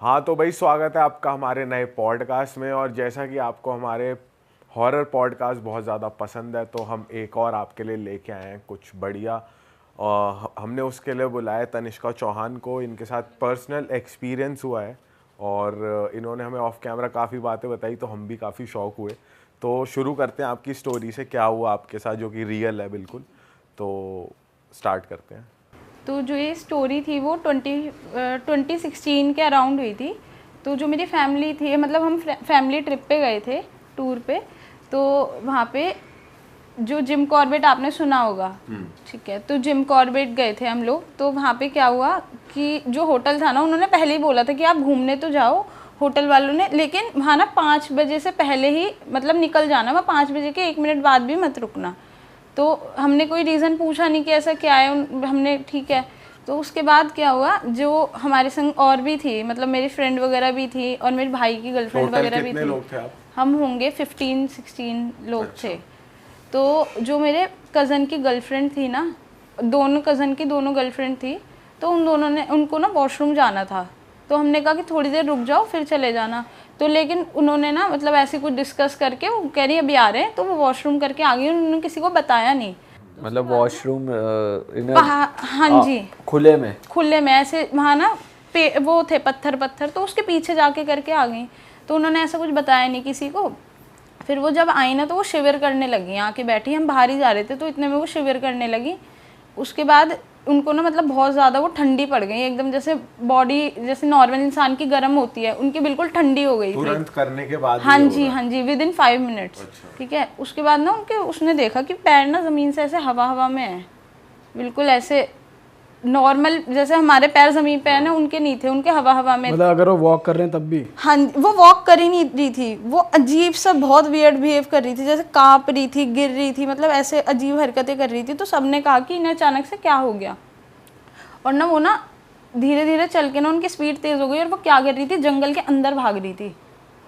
हाँ तो भाई स्वागत है आपका हमारे नए पॉडकास्ट में। और जैसा कि आपको हमारे हॉरर पॉडकास्ट बहुत ज़्यादा पसंद है तो हम एक और आपके लिए लेके आए हैं कुछ बढ़िया। और हमने उसके लिए बुलाया तनिष्का चौहान को। इनके साथ पर्सनल एक्सपीरियंस हुआ है और इन्होंने हमें ऑफ कैमरा काफ़ी बातें बताई तो हम भी काफ़ी शौक हुए। तो शुरू करते हैं आपकी स्टोरी से, क्या हुआ आपके साथ जो कि रियल है बिल्कुल। तो स्टार्ट करते हैं। तो जो ये स्टोरी थी वो 2016 के अराउंड हुई थी। तो जो मेरी फैमिली थी, मतलब हम फैमिली ट्रिप पे गए थे, टूर पे। तो वहाँ पे जो जिम कॉर्बेट आपने सुना होगा, ठीक है, तो जिम कॉर्बेट गए थे हम लोग। तो वहाँ पे क्या हुआ कि जो होटल था ना, उन्होंने पहले ही बोला था कि आप घूमने तो जाओ होटल वालों ने, लेकिन वहाँ ना 5 बजे से पहले ही मतलब निकल जाना, वहाँ 5 बजे के 1 मिनट बाद भी मत रुकना। तो हमने कोई रीज़न पूछा नहीं कि ऐसा क्या है, हमने ठीक है। तो उसके बाद क्या हुआ, जो हमारे संग और भी थी, मतलब मेरी फ्रेंड वगैरह भी थी और मेरे भाई की गर्लफ्रेंड वगैरह भी कितने थी। लोग थे आप? हम होंगे 15-16 लोग अच्छा। थे। तो जो मेरे कज़न की गर्लफ्रेंड थी ना, दोनों कज़न की दोनों गर्लफ्रेंड थी। तो उन दोनों ने, उनको ना वॉशरूम जाना था। तो हमने कहा कि थोड़ी देर रुक जाओ फिर चले जाना। तो लेकिन उन्होंने ना, मतलब ऐसे कुछ डिस्कस करके वो कह रही अभी आ रहे हैं, तो वो वॉशरूम करके आ गई। उन्होंने किसी को बताया नहीं। मतलब वॉशरूम हाँ जी, खुले में। खुले में ऐसे वहाँ ना वो थे पत्थर पत्थर, तो उसके पीछे जाके करके आ गई। तो उन्होंने ऐसा कुछ बताया नहीं किसी को। फिर वो जब आई ना तो वो शिविर करने लगी, आके बैठी, हम बाहर ही जा रहे थे तो इतने में वो शिविर करने लगी। उसके बाद उनको ना, मतलब बहुत ज़्यादा वो ठंडी पड़ गई एकदम, जैसे बॉडी जैसे नॉर्मल इंसान की गर्म होती है, उनकी बिल्कुल ठंडी हो गई थी तुरंत करने के बाद? हाँ जी, हाँ जी, विद इन 5 मिनट्स। अच्छा। ठीक है। उसके बाद ना उनके, उसने देखा कि पैर ना ज़मीन से ऐसे हवा हवा में है, बिल्कुल ऐसे नॉर्मल जैसे हमारे पैर ज़मीन पे है ना, उनके नहीं थे, उनके हवा हवा में। मतलब अगर वो वॉक कर रहे हैं तब भी? हाँ, वो वॉक कर ही नहीं रही थी, वो अजीब सा बहुत वियर्ड बिहेव कर रही थी, जैसे कांप रही थी, गिर रही थी, मतलब ऐसे अजीब हरकतें कर रही थी। तो सबने कहा कि इन्हें अचानक से क्या हो गया। और ना वो ना धीरे धीरे चल के ना उनकी स्पीड तेज़ हो गई और वो क्या कर रही थी, जंगल के अंदर भाग रही थी।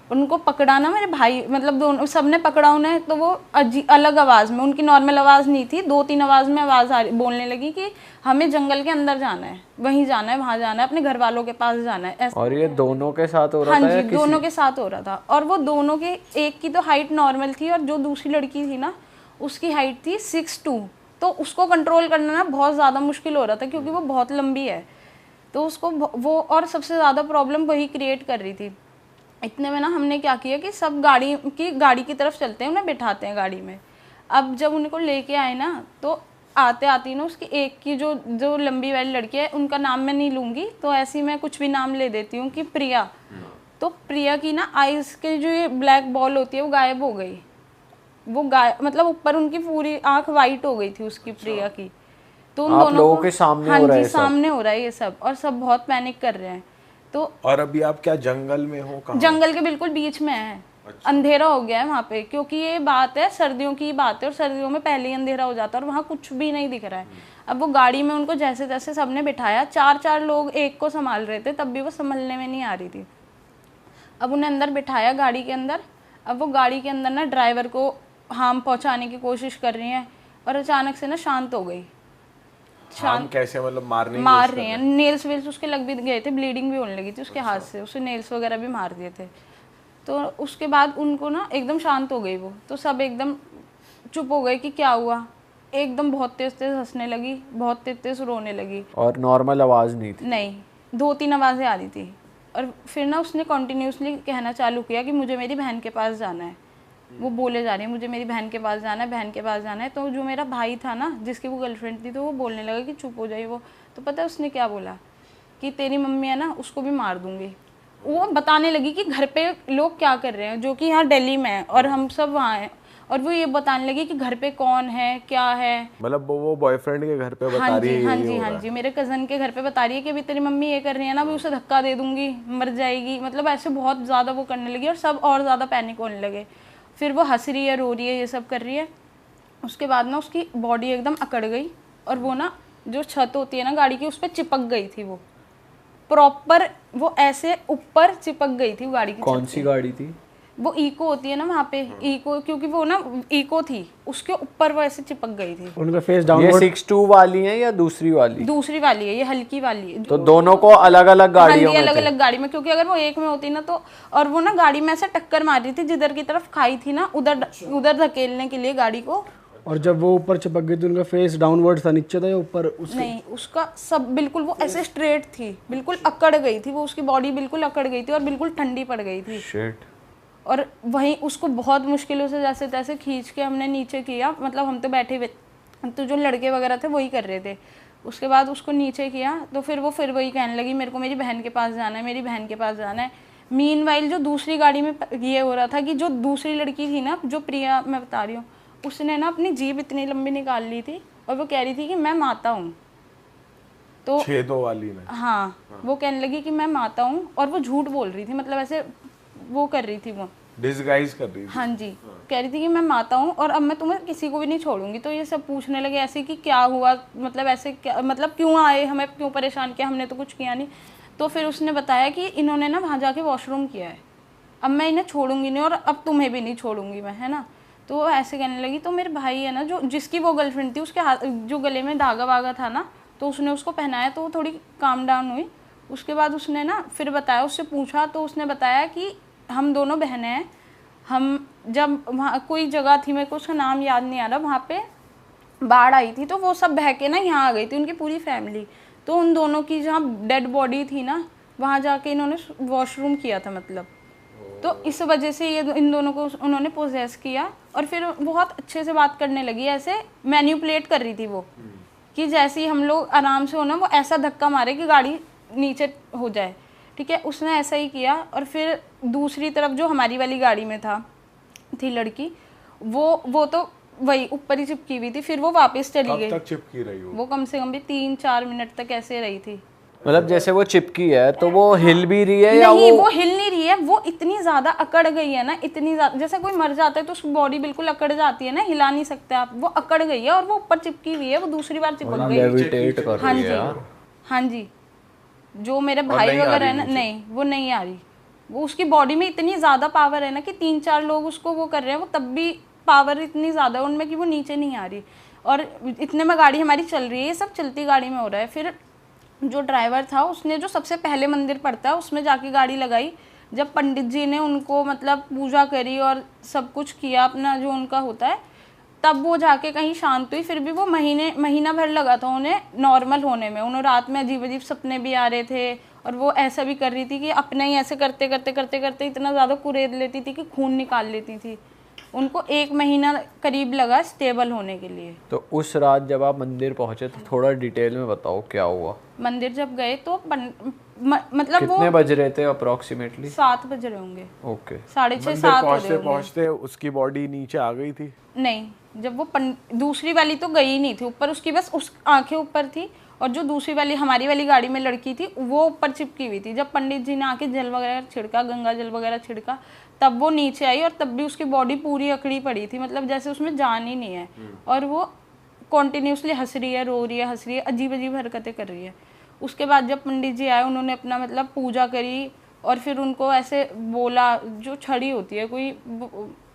उनको पकड़ा ना मेरे भाई, मतलब दोनों सबने पकड़ा उन्हें। तो वो अलग आवाज़ में, उनकी नॉर्मल आवाज़ नहीं थी, 2-3 आवाज़ में आवाज़ आ रही, बोलने लगी कि हमें जंगल के अंदर जाना है, वहीं जाना है, वहाँ जाना है, अपने घर वालों के पास जाना है। और ये दोनों के साथ हो रहा हाँ था या जी, किसी? दोनों के साथ हो रहा था। और वो दोनों के, एक की तो हाइट नॉर्मल थी और जो दूसरी लड़की थी ना, उसकी हाइट थी 6'2". तो उसको कंट्रोल करना ना बहुत ज़्यादा मुश्किल हो रहा था क्योंकि वो बहुत लंबी है। तो उसको वो, और सबसे ज़्यादा प्रॉब्लम वही क्रिएट कर रही थी। इतने में ना हमने क्या किया कि सब गाड़ी की तरफ चलते हैं, उन्हें बिठाते हैं गाड़ी में। अब जब उनको लेके आए ना, तो आते आती ना उसकी एक की जो जो लंबी वाली लड़की है, उनका नाम मैं नहीं लूँगी, तो ऐसी मैं कुछ भी नाम ले देती हूँ कि प्रिया। तो प्रिया की ना आइज़ के जो ये ब्लैक बॉल होती है वो गायब हो गई। वो मतलब ऊपर उनकी पूरी आँख वाइट हो गई थी उसकी, प्रिया की। तो उन आप दोनों लोगों को, के सामने हाँ हो रहा है जी, सब? सामने हो रहा है ये सब और सब बहुत पैनिक कर रहे हैं। तो और अभी आप क्या जंगल में हो? कहाँ? जंगल के बिल्कुल बीच में है। अच्छा। अंधेरा हो गया है वहाँ पे, क्योंकि ये बात है सर्दियों की बात है और सर्दियों में पहले ही अंधेरा हो जाता है और वहाँ कुछ भी नहीं दिख रहा है। अब वो गाड़ी में उनको जैसे तैसे सबने बिठाया, 4-4 लोग एक को संभाल रहे थे, तब भी वो संभलने में नहीं आ रही थी। अब उन्हें अंदर बिठाया गाड़ी के अंदर। अब वो गाड़ी के अंदर ना ड्राइवर को हार्म पहुँचाने की कोशिश कर रही हैं और अचानक से ना शांत हो गई। हम कैसे, मतलब मार रहे हैं, नेल्स वेल्स उसके लग भी गए थे, ब्लीडिंग भी होने लगी थी उसके हाथ से, उसे नेल्स वगैरह भी मार दिए थे। तो उसके बाद उनको ना एकदम शांत हो गई वो, तो सब एकदम चुप हो गए कि क्या हुआ। एकदम बहुत तेज तेज हंसने लगी, बहुत तेज तेज रोने लगी। और नॉर्मल आवाज नहीं थी? नहीं, 2-3 आवाज़ें आ रही थी। और फिर ना उसने कॉन्टीन्यूसली कहना चालू किया कि मुझे मेरी बहन के पास जाना है। वो बोले जा रही है मुझे मेरी बहन के पास जाना है, बहन के पास जाना है। तो जो मेरा भाई था ना, जिसकी वो गर्लफ्रेंड थी, तो वो बोलने लगा कि चुप हो जाइए। वो तो पता है उसने क्या बोला कि तेरी मम्मी है ना, उसको भी मार दूंगी। वो बताने लगी कि घर पे लोग क्या कर रहे हैं, जो कि यहाँ दिल्ली में है और हम सब वहाँ हैं। और वो ये बताने लगी कि घर पे कौन है, क्या है। मतलब वो बॉयफ्रेंड के घर पे हाँ बता जी, रही है हाँ ये जी, हो हाँ रहा जी, है? मेरे कज़न के घर पे बता रही है कि अभी तेरी मम्मी ये कर रही है ना, अभी उसे धक्का दे दूंगी, मर जाएगी। मतलब ऐसे बहुत ज़्यादा वो करने लगी और सब और ज़्यादा पैनिक होने लगे। फिर वो हंस रही है, रो रही है, ये सब कर रही है। उसके बाद ना उसकी बॉडी एकदम अकड़ गई और वो ना, जो छत होती है ना गाड़ी की, उस पर चिपक गई थी वो प्रॉपर। वो ऐसे ऊपर चिपक गई थी वो गाड़ी की छत कौन सी पे। गाड़ी थी? वो इको होती है ना वहाँ पे, इको, क्योंकि वो ना इको थी, उसके ऊपर वो ऐसे चिपक गई थी। उनका फेस ये डाउनवर्ड 6'2" वाली है या दूसरी वाली? दूसरी वाली है, ये हल्की वाली है। तो दोनों को अलग अलग गाड़ियों में अलग थे? अलग गाड़ी में, क्योंकि अगर वो एक में होती ना तो, और वो ना गाड़ी में ऐसे टक्कर मार रही थी, जिधर की तरफ खाई थी ना उधर धकेलने के लिए गाड़ी को। और जब वो ऊपर चिपक गई तो उनका फेस डाउनवर्ड था, नीचे था या ऊपर? उसके नहीं, उसका सब बिल्कुल वो ऐसे स्ट्रेट थी, बिल्कुल अकड़ गई थी वो, उसकी बॉडी बिल्कुल अकड़ गई थी और बिल्कुल ठंडी पड़ गई थी। शिट। और वहीं उसको बहुत मुश्किलों से जैसे तैसे खींच के हमने नीचे किया, मतलब हम तो बैठे हुए, तो जो लड़के वगैरह थे वही कर रहे थे। उसके बाद उसको नीचे किया तो फिर वही कहने लगी मेरे को मेरी बहन के पास जाना है, मेरी बहन के पास जाना है। मीनवाइल जो दूसरी गाड़ी में ये हो रहा था कि जो दूसरी लड़की थी ना, जो प्रिया मैं बता रही हूँ, उसने ना अपनी जीभ इतनी लंबी निकाल ली थी और वो कह रही थी कि मैं माता हूँ। तो छेदों वाली में, हाँ, वो कहने लगी कि मैं माता हूँ, और वो झूठ बोल रही थी, मतलब ऐसे वो कर रही थी, वो डिसगाइज कर रही थी। हाँ जी, कह रही थी कि मैं माता हूँ और अब मैं तुम्हें किसी को भी नहीं छोड़ूंगी। तो ये सब पूछने लगे ऐसे कि क्या हुआ, मतलब ऐसे क्या, मतलब क्यों आए, हमें क्यों परेशान किया, हमने तो कुछ किया नहीं। तो फिर उसने बताया कि इन्होंने ना वहाँ जाके वॉशरूम किया है, अब मैं इन्हें छोड़ूंगी नहीं और अब तुम्हें भी नहीं छोड़ूंगी मैं, है ना। तो वो ऐसे कहने लगी। तो मेरे भाई है ना, जो जिसकी वो गर्लफ्रेंड थी, उसके हाथ जो गले में धागा वागा था ना, तो उसने उसको पहनाया, तो वो थोड़ी काम डाउन हुई। उसके बाद उसने ना फिर बताया, उससे पूछा तो उसने बताया कि हम दोनों बहनें हैं, हम जब वहाँ कोई जगह थी, मेरे को उसका नाम याद नहीं आ रहा, वहाँ पे बाढ़ आई थी, तो वो सब बह के ना यहाँ आ गई थी, उनकी पूरी फैमिली। तो उन दोनों की जहाँ डेड बॉडी थी ना, वहाँ जाके इन्होंने वॉशरूम किया था, मतलब। तो इस वजह से ये इन दोनों को उन्होंने पोजेस किया। और फिर बहुत अच्छे से बात करने लगी, ऐसे मैन्युपुलेट कर रही थी वो, कि जैसे ही हम लोग आराम से हो ना, वो ऐसा धक्का मारे कि गाड़ी नीचे हो जाए, ठीक है। उसने ऐसा ही किया। और फिर दूसरी तरफ जो हमारी वाली गाड़ी में थी लड़की, वो तो वही ऊपर ही चिपकी हुई थी। फिर वो वापस चली गई। कब तक चिपकी रही हो? वो कम से कम भी 3-4 मिनट तक ऐसे रही थी। मतलब जैसे वो चिपकी है तो वो हिल भी रही है या नहीं, वो हिल नहीं रही है, वो इतनी ज्यादा अकड़ गई है ना, इतनी ज्यादा, जैसे कोई मर जाता है तो उसकी बॉडी बिल्कुल अकड़ जाती है ना, हिला नहीं सकते आप, वो अकड़ गई है और वो ऊपर चिपकी हुई है, वो दूसरी बार चिपक गई। लेविटेट कर हाँ रही जी, है यार। हाँ जी। जो मेरे भाई वगैरह है ना, नहीं वो नहीं आ रही, वो उसकी बॉडी में इतनी ज्यादा पावर है ना कि 3-4 लोग उसको वो कर रहे हैं, वो तब भी पावर इतनी ज्यादा है उनमें कि वो नीचे नहीं आ रही। और इतने में गाड़ी हमारी चल रही है, ये सब चलती गाड़ी में हो रहा है। फिर जो ड्राइवर था उसने जो सबसे पहले मंदिर पड़ता है उसमें जाके गाड़ी लगाई। जब पंडित जी ने उनको मतलब पूजा करी और सब कुछ किया अपना जो उनका होता है, तब वो जाके कहीं शांत हुई। फिर भी वो महीना भर लगा था उन्हें नॉर्मल होने में। उन्हें रात में अजीब अजीब सपने भी आ रहे थे और वो ऐसा भी कर रही थी कि अपने ही ऐसे करते करते करते करते इतना ज़्यादा कुरेद लेती थी कि खून निकाल लेती थी। उनको 1 महीना करीब लगा स्टेबल होने के लिए। तो उस रात जब आप मंदिर पहुंचे तो थोड़ा डिटेल में बताओ क्या हुआ। मंदिर जब गए तो मतलब कितने बज रहे थे अप्रोक्सीमेटली? 7 बज रहे होंगे। ओके। 6:30-7 हो रहे होंगे। पहुंचते उसकी बॉडी नीचे आ गई थी? नहीं, जब वो दूसरी वाली तो गई ही नहीं थी ऊपर, उसकी बस उस आंखें ऊपर थी। और जो दूसरी वाली हमारी वाली गाड़ी में लड़की थी वो ऊपर चिपकी हुई थी। जब पंडित जी ने आके जल वगैरह छिड़का, गंगा जल वगैरह छिड़का, तब वो नीचे आई। और तब भी उसकी बॉडी पूरी अकड़ी पड़ी थी, मतलब जैसे उसमें जान ही नहीं है। और वो कॉन्टिन्यूसली हंस रही है, रो रही है, हंस रही है, अजीब अजीब हरकतें कर रही है। उसके बाद जब पंडित जी आए, उन्होंने अपना मतलब पूजा करी और फिर उनको ऐसे बोला, जो छड़ी होती है, कोई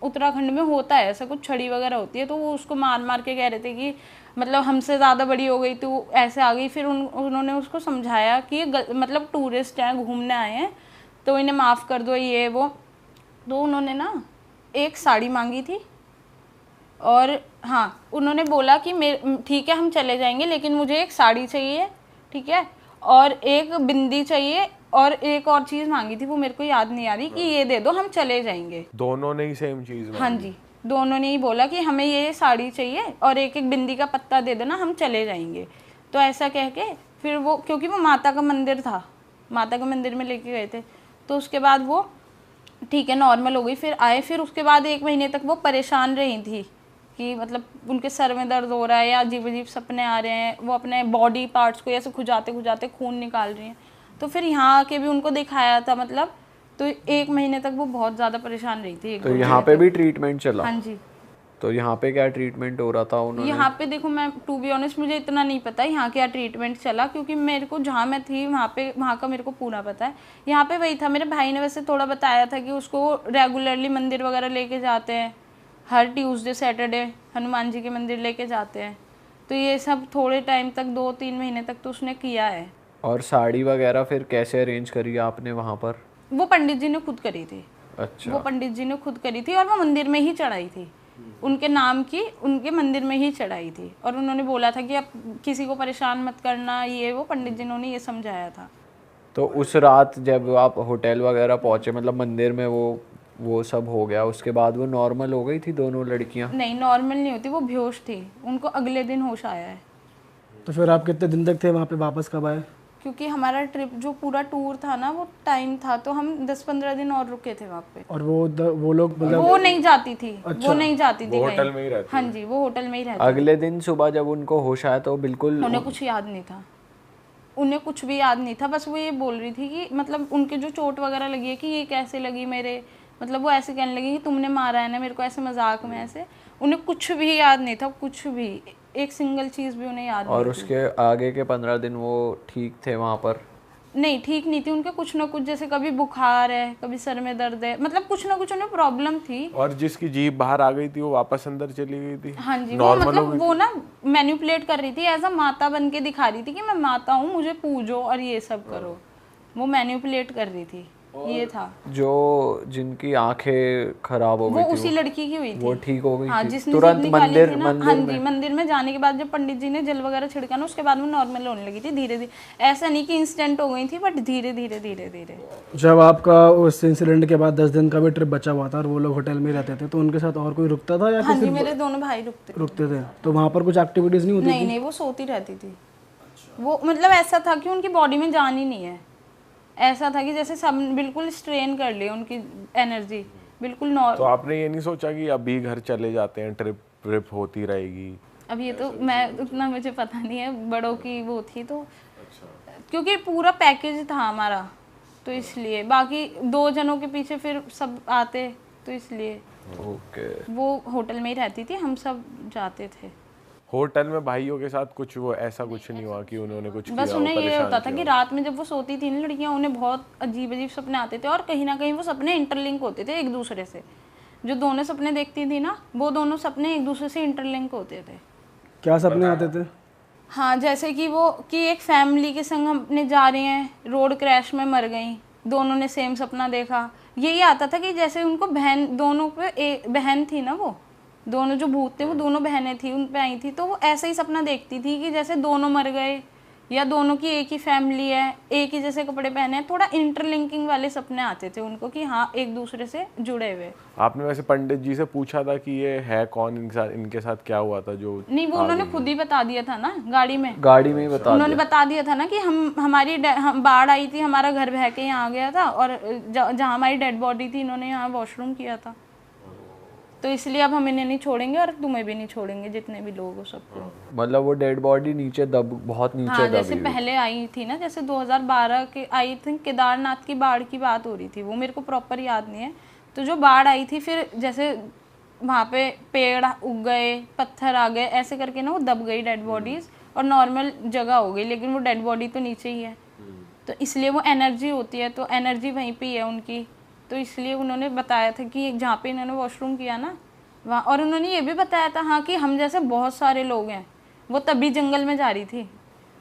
उत्तराखंड में होता है ऐसा कुछ, छड़ी वगैरह होती है, तो वो उसको मार मार के कह रहे थे कि मतलब हमसे ज़्यादा बड़ी हो गई तो ऐसे आ गई। फिर उन्होंने उसको समझाया कि ये मतलब टूरिस्ट हैं, घूमने आए हैं, तो इन्हें माफ़ कर दो ये वो। तो उन्होंने ना एक साड़ी मांगी थी और हाँ, उन्होंने बोला कि ठीक है हम चले जाएंगे, लेकिन मुझे एक साड़ी चाहिए, ठीक है, और एक बिंदी चाहिए, और एक और चीज़ मांगी थी, वो मेरे को याद नहीं आ रही, कि ये दे दो हम चले जाएंगे। दोनों ने ही सेम चीज़ मांगी? हाँ जी, दोनों ने ही बोला कि हमें ये साड़ी चाहिए और एक एक बिंदी का पत्ता दे देना, हम चले जाएंगे। तो ऐसा कह के फिर वो, क्योंकि वो माता का मंदिर था, माता के मंदिर में लेके गए थे, तो उसके बाद वो ठीक है नॉर्मल हो गई। फिर आए, फिर उसके बाद 1 महीने तक वो परेशान रही थी कि मतलब उनके सर में दर्द हो रहा है या अजीब अजीब सपने आ रहे हैं, वो अपने बॉडी पार्ट्स को ऐसे खुजाते खुजाते खून निकाल रही हैं। तो फिर यहाँ आके भी उनको दिखाया था, मतलब तो 1 महीने तक वो बहुत ज़्यादा परेशान रही थी। तो यहाँ पे भी ट्रीटमेंट चला? हाँ जी। तो यहाँ पे क्या ट्रीटमेंट हो रहा था उन्होंने? यहाँ पे देखो, मैं टू बी ऑनेस्ट मुझे इतना नहीं पता यहाँ क्या ट्रीटमेंट चला, क्योंकि मेरे को जहाँ मैं थी वहाँ का मेरे को पूरा पता है। यहाँ पे वही था, मेरे भाई ने वैसे थोड़ा बताया था कि उसको रेगुलरली मंदिर वगैरह लेके जाते हैं, हर ट्यूसडे सैटरडे हनुमान जी के मंदिर लेके जाते हैं। तो ये सब थोड़े टाइम तक, 2-3 महीने तक तो उसने किया है। और साड़ी वगैरह फिर कैसे अरेंज करी आपने वहाँ पर? वो पंडित जी ने खुद करी थी। अच्छा। वो पंडित जी ने खुद करी थी और वो मंदिर में ही चढ़ाई थी, उनके नाम की, उनके मंदिर में ही चढ़ाई थी। और उन्होंने बोला था कि आप किसी को परेशान मत करना, ये वो पंडित जी ने ये समझाया था। तो उस रात जब आप होटल वगैरह पहुँचे, मतलब मंदिर में वो सब हो गया, उसके बाद वो नॉर्मल हो गई थी दोनों लड़कियाँ? नहीं, नॉर्मल नहीं होती, वो बेहोश थी, उनको अगले दिन होश आया है। तो फिर आप कितने दिन तक थे वहाँ पे, वापस कब आए? क्योंकि हमारा ट्रिप जो पूरा टूर था ना, वो टाइम था, तो हम 10-15 दिन और रुके थे वहाँ पे। और वो लोग मतलब वो नहीं जाती थी। अच्छा। वो नहीं जाती थी वो कहीं। होटल में ही रहती हाँ जी, वो होटल में ही रहती। अगले दिन सुबह जब उनको होश आया तो बिल्कुल उन्हें कुछ याद नहीं था, उन्हें कुछ भी याद नहीं था। बस वो ये बोल रही थी कि मतलब उनके जो चोट वगैरह लगी है कि ये कैसे लगी मेरे, मतलब वो ऐसे कहने लगी कि तुमने मारा है ना मेरे को, ऐसे मजाक में ऐसे। उन्हें कुछ भी याद नहीं था, कुछ भी, एक सिंगल चीज़ भी उन्हें याद और नहीं उसके आगे के 15 दिन वो ठीक थे वहाँ पर? नहीं, ठीक नहीं थी। उनके कुछ ना कुछ, जैसे कभी बुखार है, कभी सर में दर्द है, मतलब कुछ ना कुछ उन्हें प्रॉब्लम थी। और जिसकी जीभ बाहर आ गई थी वो वापस अंदर चली गई थी? हाँ जी, वो नॉर्मल मतलब वो ना मैनिपुलेट कर रही थी, एज अ माता बन के दिखा रही थी कि मैं माता हूँ, मुझे पूजो और ये सब करो। वो मैनिपुलेट कर रही थी, ये था। जो जिनकी आंखें खराब हो वो गई थी उसी लड़की की हुई थी। वो ठीक हो गई हाँ, थी जिसने तुरंत जीभ निकाली मंदिर थी ना। हाँ जी, मंदिर में जाने के बाद जब पंडित जी ने जल वगैरह छिड़का ना, उसके बाद वो नॉर्मल होने लगी थी धीरे धीरे। ऐसा नहीं कि इंस्टेंट हो गई थी, बट धीरे धीरे धीरे धीरे। जब आपका उस इंसिडेंट के बाद 10 दिन का भी ट्रिप बचा हुआ था और वो लोग होटल में ही रहते थे, तो उनके साथ और कोई रुकता था या हाँ जी, मेरे दोनों भाई रुकते थे? तो वहाँ पर कुछ एक्टिविटीज नहीं होती? नहीं नहीं, वो सोती रहती थी। वो मतलब ऐसा था कि उनकी बॉडी में जान ही नहीं है। ऐसा था कि जैसे सब बिल्कुल स्ट्रेन कर लिए, उनकी एनर्जी बिल्कुल नॉर्मल। तो आपने ये नहीं सोचा कि अभी घर चले जाते हैं, ट्रिप होती रहेगी? अब ये तो मैं उतना मुझे पता नहीं है, बड़ों की वो थी तो, क्योंकि पूरा पैकेज था हमारा, तो इसलिए बाकी 2 जनों के पीछे फिर सब आते, तो इसलिए ओके। वो होटल में ही रहती थी, हम सब जाते थे। होटल में भाइयों के साथ कुछ वो ऐसा कुछ नहीं हुआ कि उन्होंने कुछ बस किया, उन्हें ये परेशान होता था किया कि रात में जब वो सोती थी ना लड़कियां, उन्हें बहुत अजीब अजीब सपने आते थे, और कहीं ना कहीं वो सपने इंटरलिंक होते थे एक दूसरे से। जो दोनों सपने देखती थी ना, वो दोनों सपने एक दूसरे से इंटरलिंक होते थे। क्या सपने आते थे? हाँ, जैसे कि वो कि एक फैमिली के संग अपने जा रहे हैं, रोड क्रैश में मर गई, दोनों ने सेम सपना देखा। यही आता था कि जैसे उनको बहन, दोनों पे एक बहन थी ना, वो दोनों जो भूत थे वो दोनों बहनें थी, उन पे आई थी, तो वो ऐसा ही सपना देखती थी कि जैसे दोनों मर गए, या दोनों की एक ही फैमिली है, एक ही जैसे कपड़े पहने हैं। थोड़ा इंटरलिंकिंग वाले सपने आते थे उनको कि हाँ एक दूसरे से जुड़े हुए। आपने वैसे पंडित जी से पूछा था कि ये है कौन, इनके साथ क्या हुआ था? जो नहीं, वो उन्होंने खुद ही बता दिया था ना, गाड़ी में ही बता उन्होंने बता दिया था ना कि हम बाढ़ आई थी, हमारा घर बह के यहाँ आ गया था, और जहाँ हमारी डेड बॉडी थी इन्होंने यहाँ वॉशरूम किया था, तो इसलिए अब हम इन्हें नहीं छोड़ेंगे और तुम्हें भी नहीं छोड़ेंगे, जितने भी लोग हो सबको। मतलब वो डेड बॉडी नीचे बहुत नीचे हाँ, दबी जैसे पहले आई थी ना, जैसे 2012 के आई थिंक केदारनाथ की बाढ़ की बात हो रही थी, वो मेरे को प्रॉपर याद नहीं है। तो जो बाढ़ आई थी, फिर जैसे वहाँ पे पेड़ उग गए, पत्थर आ गए, ऐसे करके ना वो दब गई डेड बॉडीज, और नॉर्मल जगह हो गई, लेकिन वो डेड बॉडी तो नीचे ही है, तो इसलिए वो एनर्जी होती है, तो एनर्जी वहीं पे ही है उनकी। तो इसलिए उन्होंने बताया था कि जहाँ पे इन्होंने वॉशरूम किया ना वहाँ, और उन्होंने ये भी बताया था हाँ कि हम जैसे बहुत सारे लोग हैं। वो तभी जंगल में जा रही थी।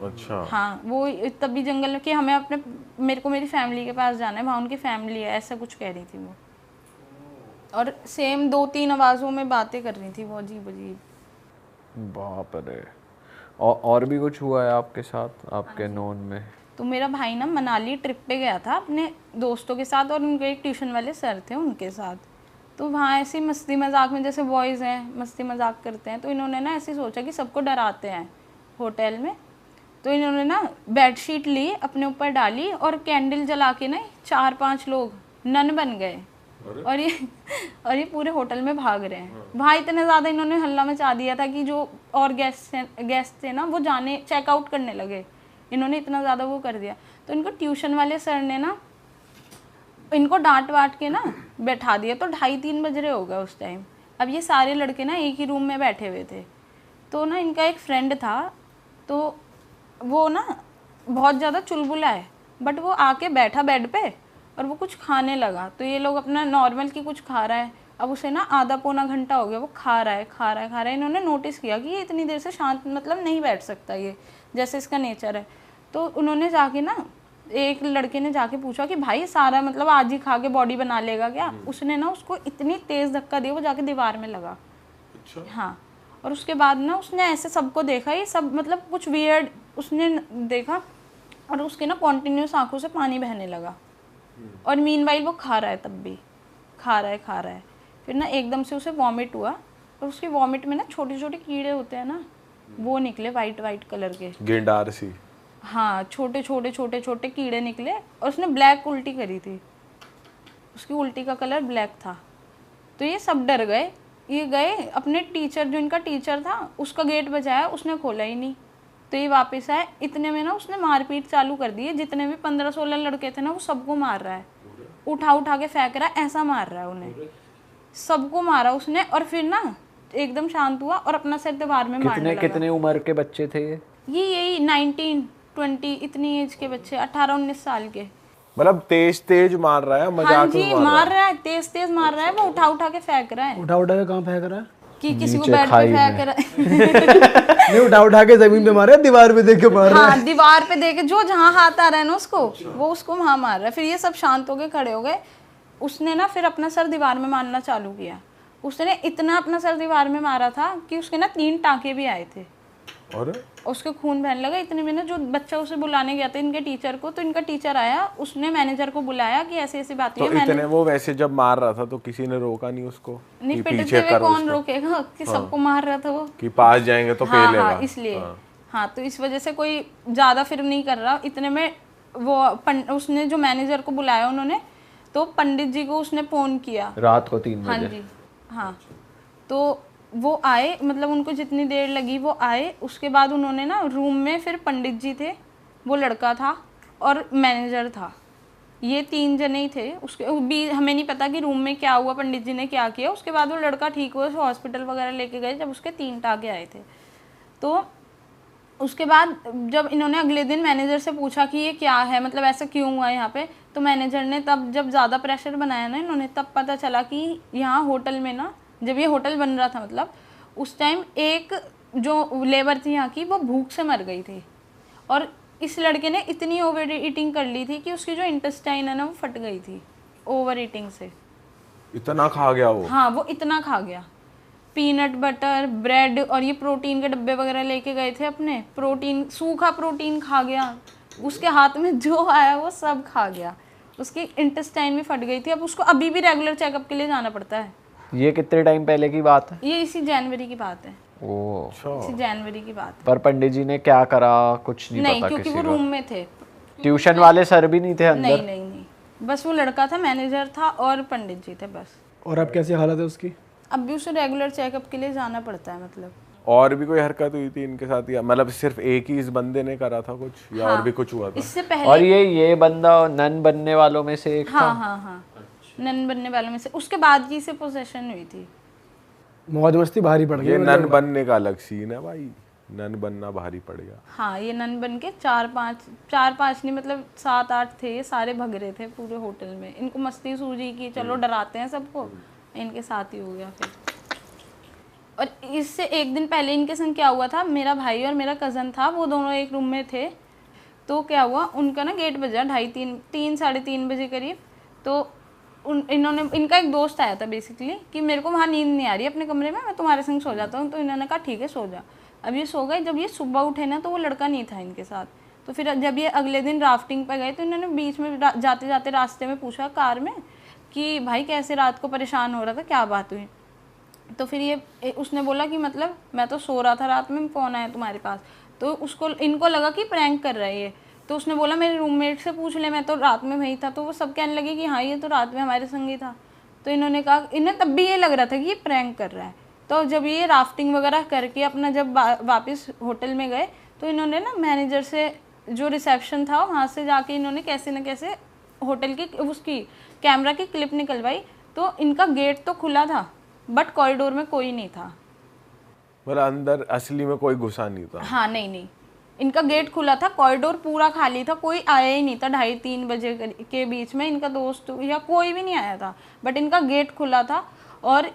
अच्छा। हाँ, वो तभी जंगल में कि हमें अपने, मेरे को मेरी फैमिली के पास जाना है, वहाँ उनकी फैमिली है, ऐसा कुछ कह रही थी वो। और सेम 2-3 आवाज़ों में बातें कर रही थी वो, अजीब अजीब। बाप रे। और भी कुछ हुआ है आपके साथ, आपके नॉन में? तो मेरा भाई ना मनाली ट्रिप पे गया था अपने दोस्तों के साथ, और उनके एक ट्यूशन वाले सर थे उनके साथ। तो वहाँ ऐसी मस्ती मजाक में, जैसे बॉयज़ हैं मस्ती मजाक करते हैं, तो इन्होंने ना ऐसे सोचा कि सबको डराते हैं होटल में। तो इन्होंने ना बेडशीट ली, अपने ऊपर डाली, और कैंडल जला के ना 4-5 लोग नन बन गए, और ये पूरे होटल में भाग रहे हैं। वहाँ इतने ज़्यादा इन्होंने हल्ला मचा दिया था कि जो और गेस्ट थे ना, वो जाने चेकआउट करने लगे। इन्होंने इतना ज़्यादा वो कर दिया, तो इनको ट्यूशन वाले सर ने ना इनको डांट वाट के ना बैठा दिया। तो 2:30-3 बज रहे हो गए उस टाइम। अब ये सारे लड़के ना एक ही रूम में बैठे हुए थे, तो ना इनका एक फ्रेंड था, तो वो ना बहुत ज़्यादा चुलबुला है, बट वो आके बैठा बेड पे और वो कुछ खाने लगा। तो ये लोग अपना नॉर्मल की कुछ खा रहा है, अब उसे ना आधा पौना घंटा हो गया वो खा रहा है। इन्होंने नोटिस किया कि ये इतनी देर से शांत मतलब नहीं बैठ सकता ये, जैसे इसका नेचर है। तो उन्होंने जाके ना, एक लड़के ने जाके पूछा कि भाई सारा मतलब आज ही खा के बॉडी बना लेगा क्या? उसने ना उसको इतनी तेज़ धक्का दिया वो जाके दीवार में लगा। अच्छा। हाँ, और उसके बाद ना उसने ऐसे सबको देखा, ये सब मतलब कुछ वियर्ड उसने देखा, और उसके ना कॉन्टिन्यूस आंखों से पानी बहने लगा, और मीनवाइल वो खा रहा है, तब भी खा रहा है। फिर ना एकदम से उसे वॉमिट हुआ, और उसकी वॉमिट में ना छोटे छोटे कीड़े होते हैं ना, वो निकले वाइट कलर के, गेंडार सी। हाँ, छोटे छोटे कीड़े निकले, और उसने ब्लैक उल्टी करी थी, उसकी उल्टी का कलर ब्लैक था। तो ये सब डर गए, ये गए अपने टीचर, जो इनका टीचर था उसका गेट बजाया, उसने खोला ही नहीं। तो ये वापस आए, इतने में ना उसने मारपीट चालू कर दी है। जितने भी 15-16 लड़के थे ना वो सबको मार रहा है, उठा के फेंक रहा है, ऐसा मार रहा है उन्हें, सबको मारा उसने। और फिर ना एकदम शांत हुआ और अपना सिर दीवार में मारने लगा। कितने उम्र के बच्चे थे ये? यही 19-20 इतनी एज के बच्चे, 18-19 साल के। मतलब तेज मार रहा है, हाँ मजाक जी, में मार रहा है, तेज मार रहा है, वो उठा के फेंक रहा है। उठा के कहाँ फेंक रहा है? कि किसी को बेड पे फेंक रहा है। नहीं, उठा के जमीन पे मारे, दीवार पे देख के मार रहा है। हाँ, दीवार पे देके जो जहाँ हाथ आ रहा है ना उसको, वो उसको वहाँ मार रहा है। फिर ये सब शांत हो गए, खड़े हो गए। उसने ना फिर अपना सर दीवार में मारना चालू किया। उसने इतना अपना सर दीवार में मारा था कि उसके ना 3 टाँके भी आए थे, और उसके खून बहने लगा। इतने में ना जो बच्चा उसे बुलाने गया था इनके टीचर को, तो इनका टीचर आया, उसने मैनेजर को बुलाया कि ऐसी ऐसी बात तो है। इतने वो वैसे जब मार रहा था तो किसी ने रोका नहीं उसको? नहीं, कि पिटते पीछे हुए करो कौन उसको? रोकेगा कि सबको मार रहा था वो, कि पास जाएंगे तो हाँ, पेलेगा। हाँ, इसलिए हाँ, तो इस वजह से कोई ज़्यादा फिर नहीं कर रहा। इतने में वो उसने जो मैनेजर को बुलाया उन्होंने, तो पंडित जी को उसने फोन किया रात को 3 हाँ बजे। जी, हाँ। तो वो आए, मतलब उनको जितनी देर लगी वो आए। उसके बाद उन्होंने ना रूम में, फिर पंडित जी थे, वो लड़का था और मैनेजर था, ये 3 जने ही थे। उसके भी हमें नहीं पता कि रूम में क्या हुआ, पंडित जी ने क्या किया। उसके बाद वो लड़का ठीक हुआ, हॉस्पिटल वगैरह लेके गए जब उसके 3 टाँके आए थे। तो उसके बाद जब इन्होंने अगले दिन मैनेजर से पूछा कि ये क्या है, मतलब ऐसा क्यों हुआ यहाँ पे, तो मैनेजर ने तब जब ज़्यादा प्रेशर बनाया ना इन्होंने, तब पता चला कि यहाँ होटल में ना, जब ये होटल बन रहा था मतलब, उस टाइम एक जो लेबर थी यहाँ की, वो भूख से मर गई थी। और इस लड़के ने इतनी ओवर ईटिंग कर ली थी कि उसकी जो इंटेस्टाइन है ना वो फट गई थी ओवर ईटिंग से। इतना खा गया वो? हाँ, वो इतना खा गया। पीनट बटर, ब्रेड, और ये प्रोटीन के डब्बे वगैरह लेके गए थे अपने, प्रोटीन, सूखा प्रोटीन खा गया। उसके हाथ में जो आया वो सब खा गया, उसकी इंटेस्टाइन भी फट गई थी। अब उसको अभी भी रेगुलर चेकअप के लिए जाना पड़ता है। ये कितने टाइम पहले की बात है? ये इसी जनवरी की बात है, ओ, इसी जनवरी की बात है। पर पंडित जी ने क्या करा कुछ नहीं नहीं, पता क्योंकि किसी वो को? रूम में थे। ट्यूशन वाले सर भी नहीं थे अंदर? नहीं, बस वो लड़का था, मैनेजर था और पंडित जी थे बस। और अब कैसी हालत है उसकी? अब भी उसे रेगुलर चेकअप के लिए जाना पड़ता है। मतलब और भी कोई हरकत हुई थी इनके साथ, या मतलब सिर्फ एक ही इस बंदे ने करा था कुछ, या और भी कुछ हुआ था? इससे पहले और ये बंदा नन बनने वालों में से एक था? हाँ, नन बनने वालों में से। उसके बाद ही से पोजेशन हुई थी। मौज मस्ती भारी पड़ गई। ये नन बनने का अलग सीन है भाई, नन बनना भारी पड़ गया। हाँ, ये नन बन के 4-5 नहीं, मतलब 7-8 थे, ये सारे भग रहे थे पूरे होटल में। इनको मस्ती सूझी कि चलो डराते हैं सबको, इनके साथ ही हो गया फिर। और इससे एक दिन पहले इनके संग क्या हुआ था, मेरा भाई और मेरा कज़न था, वो दोनों एक रूम में थे। तो क्या हुआ, उनका ना गेट बजा 2:30 साढ़े 3 बजे करीब। तो इनका एक दोस्त आया था बेसिकली कि मेरे को वहाँ नींद नहीं आ रही अपने कमरे में, मैं तुम्हारे संग सो जाता हूँ। तो इन्होंने कहा ठीक है सो जा। अब ये सो गए। जब ये सुबह उठे ना तो वो लड़का नहीं था इनके साथ। तो फिर जब ये अगले दिन राफ्टिंग पर गए तो इन्होंने बीच में जाते जाते रास्ते में पूछा कार में कि भाई कैसे रात को परेशान हो रहा था, क्या बात हुई। तो फिर ये उसने बोला कि मतलब मैं तो सो रहा था रात में, फ़ोन आया तुम्हारे पास। तो इनको लगा कि प्रैंक कर रहा है ये। तो उसने बोला मेरे रूममेट से पूछ ले, मैं तो रात में वही था। तो वो सब कहने लगे कि हाँ ये तो रात में हमारे संग ही था। तो इन्होंने कहा, इन्हें तब भी ये लग रहा था कि ये प्रैंक कर रहा है। तो जब ये राफ्टिंग वगैरह करके अपना जब वापस होटल में गए तो इन्होंने ना मैनेजर से, जो रिसेप्शन था वहाँ से जाके इन्होंने कैसे न कैसे होटल की उसकी कैमरा की क्लिप निकलवाई। तो इनका गेट तो खुला था बट कॉरिडोर में कोई नहीं था। मतलब अंदर असली में कोई घुसा नहीं था? हाँ नहीं, इनका गेट खुला था, कॉरिडोर पूरा खाली था, कोई आया ही नहीं था। 2:30-3 बजे के बीच में इनका दोस्त या कोई भी नहीं आया था, बट इनका गेट खुला था। और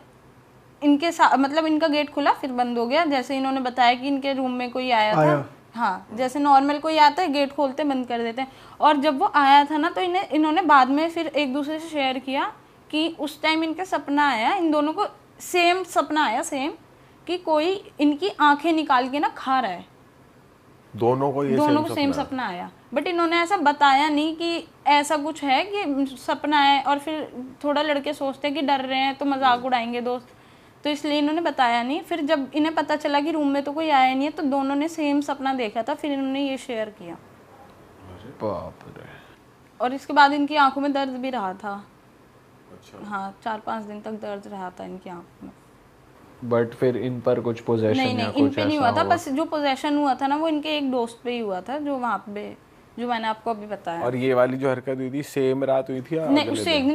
इनके साथ मतलब इनका गेट खुला फिर बंद हो गया। जैसे इन्होंने बताया कि इनके रूम में कोई आया था, हाँ जैसे नॉर्मल कोई आता है गेट खोलते बंद कर देते हैं। और जब वो आया था ना तो इन्होंने बाद में फिर एक दूसरे से शेयर किया कि उस टाइम इनका सपना आया, इन दोनों को सेम सपना आया, सेम, कि कोई इनकी आंखें निकाल के ना खा रहा है। दोनों को सेम सपना आया, बट इन्होंने ऐसा बताया नहीं कि ऐसा कुछ है कि सपना है। और फिर थोड़ा लड़के सोचते हैं कि डर रहे हैं तो मजाक उड़ाएंगे दोस्त, तो इसलिए इन्होंने बताया नहीं। फिर जब इन्हें पता चला कि रूम में तो कोई आया नहीं है तो दोनों ने सेम सपना देखा था, फिर इन्होंने ये शेयर किया। बाप रे। और इसके बाद इनकी आंखों में दर्द भी रहा था। अच्छा। हाँ 4-5 दिन तक दर्द रहा था इनकी आंखों में। बट फिर इन पर कुछ पोजेशन नहीं या इन कुछ पे नहीं हुआ था, बस जो पोजेशन हुआ था ना वो इनके एक दोस्त पे ही हुआ था, जो वहाँ पे जो मैंने आपको अभी बताया। और ये वाली जो हरकत हुई थी सेम रात हुई थी या नहीं, उससे एक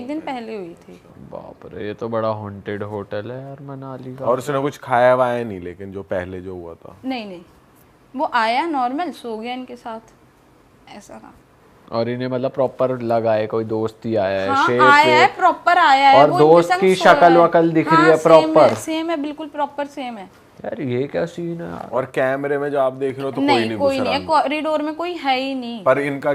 दिन पहले हुई थी। बाप रे, ये तो बड़ा हॉन्टेड होटल है यार मनाली का। और उसने कुछ खाया वाया नहीं, लेकिन जो पहले जो हुआ था? नहीं, वो आया नॉर्मल सो गया इनके साथ, ऐसा था। और इन्हें मतलब प्रॉपर लगाए कोई दोस्त ही आया है? हाँ, शेप आया है, प्रॉपर आया है। और वो दोस्त की शक्ल वकल दिख रही है प्रॉपर? सेम है, बिल्कुल प्रॉपर सेम है। यार ये क्या सीन है यार? और कैमरे में जो आप देख रहे हो तो कोई नहीं कोई नहीं है, कॉरिडोर में कोई है ही नहीं। पर इनका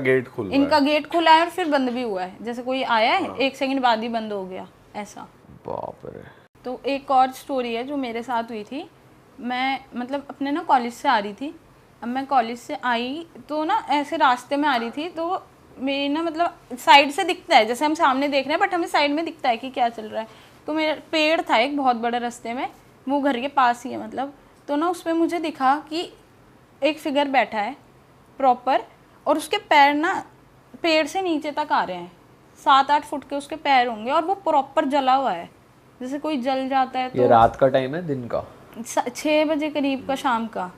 गेट खुला है और फिर बंद भी हुआ है। जैसे कोई आया है 1 सेकंड बाद ही बंद हो गया, ऐसा। बाप रे। तो एक और स्टोरी है जो मेरे साथ हुई थी। मैं मतलब अपने ना कॉलेज से आ रही थी। अब मैं कॉलेज से आई तो ना ऐसे रास्ते में आ रही थी, तो मेरी ना मतलब साइड से दिखता है, जैसे हम सामने देख रहे हैं बट हमें साइड में दिखता है कि क्या चल रहा है। तो मेरा पेड़ था एक बहुत बड़ा रास्ते में, वो घर के पास ही है मतलब। तो ना उस पर मुझे दिखा कि एक फिगर बैठा है प्रॉपर, और उसके पैर ना पेड़ से नीचे तक आ रहे हैं। 7-8 फुट के उसके पैर होंगे और वो प्रॉपर जला हुआ है, जैसे कोई जल जाता है। तो ये रात का टाइम है, दिन का? 6 बजे करीब का, शाम का।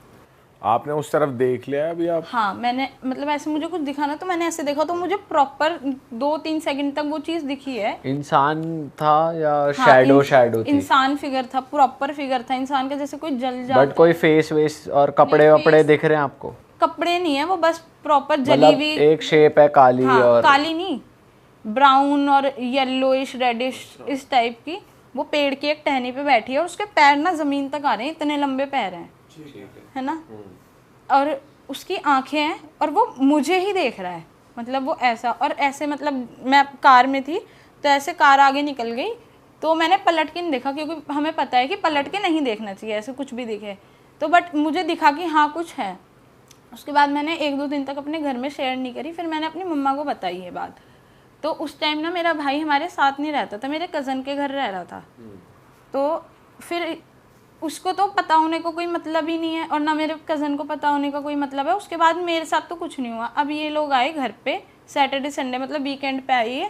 आपने उस तरफ देख लिया अभी आप? हाँ मैंने मतलब ऐसे मुझे कुछ दिखा ना तो मैंने ऐसे देखा, तो मुझे प्रॉपर 2-3 सेकंड तक वो चीज दिखी है। इंसान था या हाँ, शैडो थी? इंसान फिगर था, प्रॉपर फिगर था इंसान का, जैसे कोई जल जाता। बट कोई फेस वेस और कपड़े वपड़े दिख रहे हैं आपको? कपड़े नहीं है, वो बस प्रॉपर जली मतलब हुई एक शेप है काली। हाँ, और काली नहीं, ब्राउन और येलोइश रेडिश इस टाइप की। वो पेड़ की एक टहनी पे बैठी है और उसके पैर ना जमीन तक आ रहे हैं, इतने लंबे पैर हैं, है ना। और उसकी आंखें हैं और वो मुझे ही देख रहा है, मतलब वो ऐसा। और ऐसे मतलब मैं कार में थी तो ऐसे कार आगे निकल गई तो मैंने पलट के नहीं देखा, क्योंकि हमें पता है कि पलट के नहीं देखना चाहिए ऐसे कुछ भी दिखे तो। बट मुझे दिखा कि हाँ कुछ है। उसके बाद मैंने 1-2 दिन तक अपने घर में शेयर नहीं करी, फिर मैंने अपनी मम्मा को बताई ये बात। तो उस टाइम ना मेरा भाई हमारे साथ नहीं रहता था, मेरे कज़न के घर रह रहा था। तो फिर उसको तो पता होने को कोई मतलब ही नहीं है और ना मेरे कज़न को पता होने का कोई मतलब है। उसके बाद मेरे साथ तो कुछ नहीं हुआ। अब ये लोग आए घर पे सैटरडे संडे, मतलब वीकेंड पे आइए,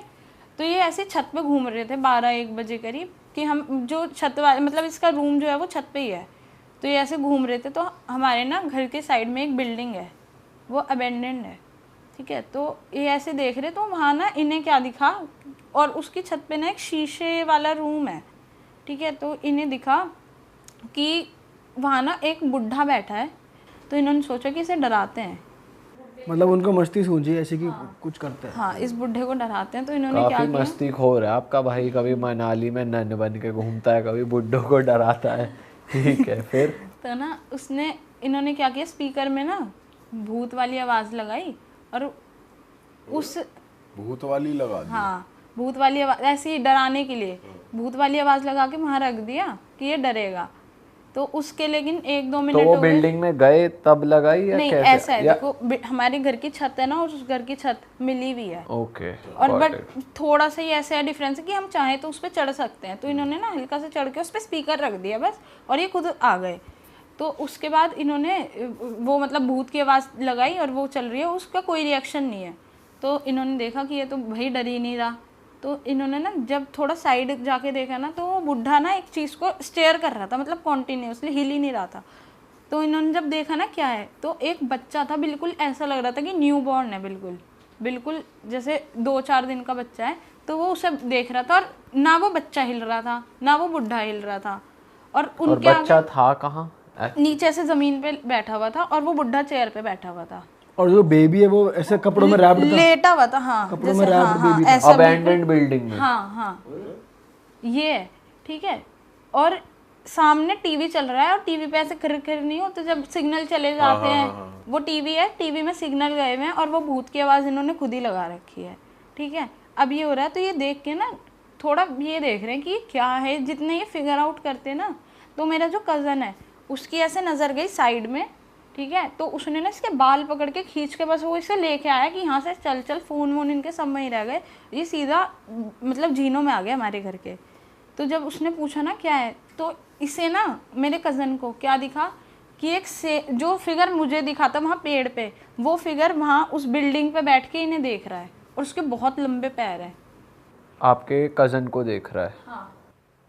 तो ये ऐसे छत पे घूम रहे थे 12-1 बजे करीब, कि हम जो छत वाले मतलब इसका रूम जो है वो छत पे ही है, तो ये ऐसे घूम रहे थे। तो हमारे ना घर के साइड में एक बिल्डिंग है, वो अबेंडेंड है, ठीक है। तो ये ऐसे देख रहे, तो वहाँ ना इन्हें क्या दिखा, और उसकी छत पे ना एक शीशे वाला रूम है, ठीक है। तो इन्हें दिखा कि वहाँ ना एक बुढ़ा बैठा है, तो इन्होंने सोचा कि इसे डराते हैं। मतलब उनको मस्ती सूझी ऐसी कि कुछ करते हैं। हाँ, इस बुढ़े को डराते हैं, तो इन्होंने क्या किया, मस्ती खोर है आपका भाई, कभी मनाली में नन बन के घूमता है, कभी बुड्ढों को डराता है, ठीक है। फिर तो ना इन्होंने क्या किया, स्पीकर में ना भूत वाली आवाज़ लगाई और उस भूत वाली लगा दी। हाँ, भूत वाली आवाज़ ऐसे ही डराने के लिए भूत वाली आवाज़ लगा के वहाँ रख दिया कि ये डरेगा। तो उसके लेकिन 1-2 मिनट तो वो बिल्डिंग में गए तब लगाई या नहीं, कैसे? ऐसा है देखो, हमारे घर की छत है ना और उस घर की छत मिली हुई है। ओके। और बट थोड़ा सा ही ऐसा है डिफरेंस है कि हम चाहें तो उस पर चढ़ सकते हैं। तो इन्होंने ना हल्का सा चढ़ के उस पर स्पीकर रख दिया बस, और ये खुद आ गए। तो उसके बाद इन्होंने वो मतलब भूत की आवाज़ लगाई और वो चल रही है, उसका कोई रिएक्शन नहीं है। तो इन्होंने देखा कि ये तो भाई डर ही नहीं रहा। तो इन्होंने ना जब थोड़ा साइड जाके देखा ना, तो वो बुढ़ा ना एक चीज़ को स्टेयर कर रहा था, मतलब कॉन्टिन्यूसली हिल ही नहीं रहा था। तो इन्होंने जब देखा ना क्या है, तो एक बच्चा था, बिल्कुल ऐसा लग रहा था कि न्यू बॉर्न है, बिल्कुल बिल्कुल जैसे 2-4 दिन का बच्चा है, तो वो उसे देख रहा था, और ना वो बच्चा हिल रहा था ना वो बुढ़ा हिल रहा था, और और उनके बच्चा था कहाँ? नीचे से जमीन पे बैठा हुआ था और वो बुढ़ा चेयर पे बैठा हुआ था, और जो बेबी है वो ऐसे कपड़ों में रैप्ड था, लेटा हुआ था। हाँ कपड़ों में जैसे, हाँ wrapped हाँ baby था। ऐसा अबैंडन्ड बिल्डिंग में। हाँ हाँ ये है, ठीक है। और सामने टीवी चल रहा है, और टीवी पे ऐसे खिर खिर नहीं होते जब सिग्नल चले जाते हैं, वो टीवी है, टीवी में सिग्नल गए हुए हैं, और वो भूत की आवाज़ इन्होंने खुद ही लगा रखी है, ठीक है। अब ये हो रहा है, तो ये देख के ना थोड़ा ये देख रहे हैं कि ये क्या है, जितने ये फिगर आउट करते ना, तो मेरा जो कज़न है उसकी ऐसे नज़र गई साइड में, ठीक है, तो उसने ना इसके बाल पकड़ के खींच के बस वो इसे लेके आया कि यहाँ से चल चल, फ़ोन वोन इनके सब में ही रह गए, ये सीधा मतलब जीनों में आ गया हमारे घर के। तो जब उसने पूछा ना क्या है, तो इसे ना मेरे कज़न को क्या दिखा कि एक से जो फिगर मुझे दिखा था वहाँ पेड़ पे, वो फिगर वहाँ उस बिल्डिंग पे बैठ के इन्हें देख रहा है, और उसके बहुत लंबे पैर हैं। आपके कज़न को देख रहा है? हाँ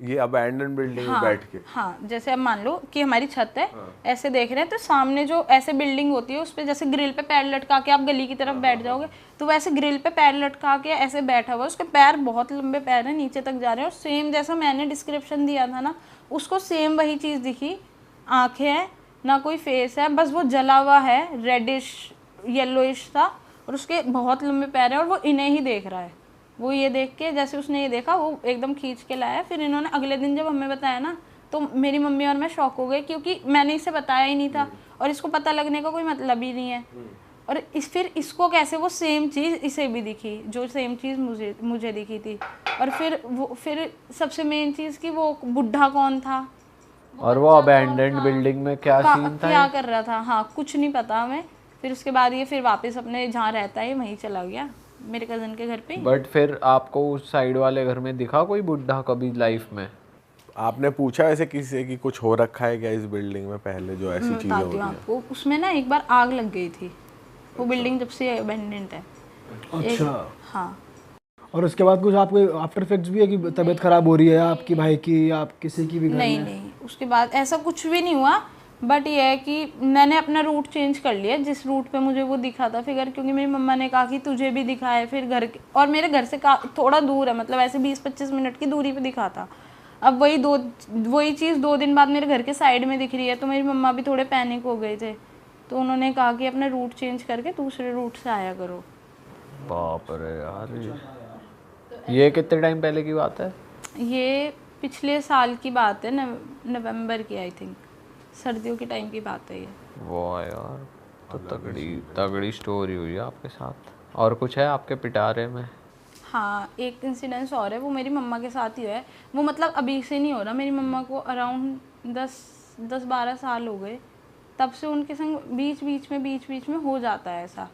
ये अबैंडन बिल्डिंग में बैठ के? हाँ, जैसे अब मान लो कि हमारी छत है, ऐसे देख रहे हैं, तो सामने जो ऐसे बिल्डिंग होती है उस पे जैसे ग्रिल पे पैर लटका के आप गली की तरफ बैठ जाओगे, तो वैसे ग्रिल पे पैर लटका के ऐसे बैठा हुआ है, उसके पैर बहुत लंबे पैर हैं, नीचे तक जा रहे हैं, और सेम जैसा मैंने डिस्क्रिप्शन दिया था ना, उसको सेम वही चीज़ दिखी, आँखें हैं, ना कोई फेस है, बस वो जला हुआ है, रेडिश येलोइश था, और उसके बहुत लंबे पैर हैं, और वो इन्हें ही देख रहा है। वो ये देख के, जैसे उसने ये देखा, वो एकदम खींच के लाया। फिर इन्होंने अगले दिन जब हमें बताया ना, तो मेरी मम्मी और मैं शॉक हो गए, क्योंकि मैंने इसे बताया ही नहीं था, और इसको पता लगने का कोई मतलब ही नहीं है। और फिर इसको कैसे वो सेम चीज़ इसे भी दिखी, जो सेम चीज़ मुझे दिखी थी। और फिर सबसे मेन चीज़ कि वो बुढ़ा कौन था, और वो अबैंडन्ड बिल्डिंग में क्या सीन था? क्या कर रहा था, हाँ कुछ नहीं पता हमें। फिर उसके बाद ये फिर वापस अपने जहाँ रहता है वहीं चला गया, मेरे कज़न के घर पे। बट फिर आपको उस साइड वाले घर में दिखा कोई बुढ़ा कभी लाइफ में? आपने पूछा ऐसे किसी से कि कुछ हो रखा है क्या इस बिल्डिंग में पहले, जो ऐसी चीजें बताती होती हूँ हैं? आपको, उसमें ना एक बार आग लग गई थी, वो बिल्डिंग जब से अबैंडन्ड है। अच्छा। हाँ। और उसके बाद कुछ आपके आफ्टर इफेक्ट्स भी है कि तबीयत खराब हो रही है आपकी भाई की, आप किसी की भी घर नहीं में? नहीं, उसके बाद ऐसा कुछ भी नहीं हुआ, बट ये है कि मैंने अपना रूट चेंज कर लिया, जिस रूट पे मुझे वो दिखा था फिगर, क्योंकि मेरी मम्मा ने कहा कि तुझे भी दिखा है। फिर घर के, और मेरे घर से थोड़ा दूर है, मतलब ऐसे 20-25 मिनट की दूरी पे दिखा था। अब वही चीज़ 2 दिन बाद मेरे घर के साइड में दिख रही है, तो मेरी मम्मा भी थोड़े पैनिक हो गए थे, तो उन्होंने कहा कि अपना रूट चेंज करके दूसरे रूट से आया करो। बाप रे यार, ये कितने टाइम पहले की बात है? ये पिछले साल की बात है, नवंबर की, आई थिंक सर्दियों के टाइम की बात है ये। वाह यार, तो तगड़ी स्टोरी हुई है आपके साथ। और कुछ है आपके पिटारे में? हाँ, एक इंसिडेंस और है, वो मेरी मम्मा के साथ ही है। वो मतलब अभी से नहीं हो रहा, मेरी मम्मा को अराउंड 10-12 साल हो गए, तब से उनके संग बीच बीच में हो जाता है ऐसा।